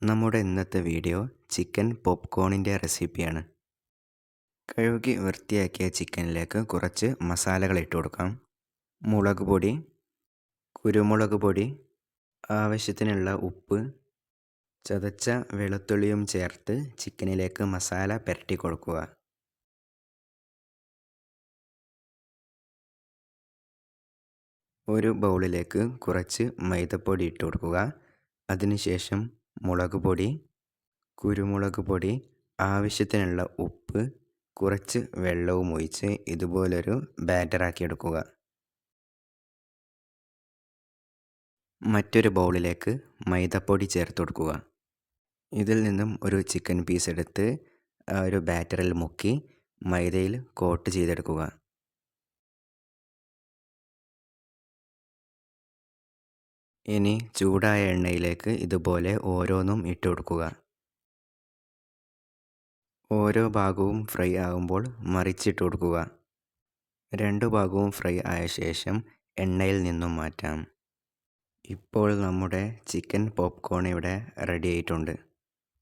നമ്മുടെ ഇന്നത്തെ video chicken പോപ്കോണിൻ്റെ റെസിപ്പിയാണ്. കഴുകി വൃത്തിയാക്കിയ ചിക്കനിലേക്ക് കുറച്ച് മസാലകൾ ഇട്ട് കൊടുക്കാം. മുളക് പൊടി, കുരുമുളക് പൊടി, ആവശ്യത്തിനുള്ള ഉപ്പ്, ചതച്ച വെളുത്തുള്ളിയും ചേർത്ത് ചിക്കനിലേക്ക് മസാല പുരട്ടി കൊടുക്കുക. ഒരു ബൗളിലേക്ക് കുറച്ച് മൈദപ്പൊടി ഇട്ട് കൊടുക്കുക. അതിനുശേഷം മുളക് പൊടി, കുരുമുളക് പൊടി, ആവശ്യത്തിനുള്ള ഉപ്പ്, കുറച്ച് വെള്ളവും ഒഴിച്ച് ഇതുപോലൊരു ബാറ്ററാക്കി എടുക്കുക. മറ്റൊരു ബൗളിലേക്ക് മൈദപ്പൊടി ചേർത്ത് കൊടുക്കുക. ഇതിൽ നിന്നും ഒരു ചിക്കൻ പീസ് എടുത്ത് ഒരു ബാറ്ററിൽ മുക്കി മൈദയിൽ കോട്ട് ചെയ്തെടുക്കുക. ഇനി ചൂടായ എണ്ണയിലേക്ക് ഇതുപോലെ ഓരോന്നും ഇട്ട് കൊടുക്കുക. ഓരോ ഭാഗവും ഫ്രൈ ആകുമ്പോൾ മറിച്ചിട്ട് കൊടുക്കുക. രണ്ടു ഭാഗവും ഫ്രൈ ആയ ശേഷം എണ്ണയിൽ നിന്നും മാറ്റാം. ഇപ്പോൾ നമ്മുടെ ചിക്കൻ പോപ്കോൺ ഇവിടെ റെഡി ആയിട്ടുണ്ട്.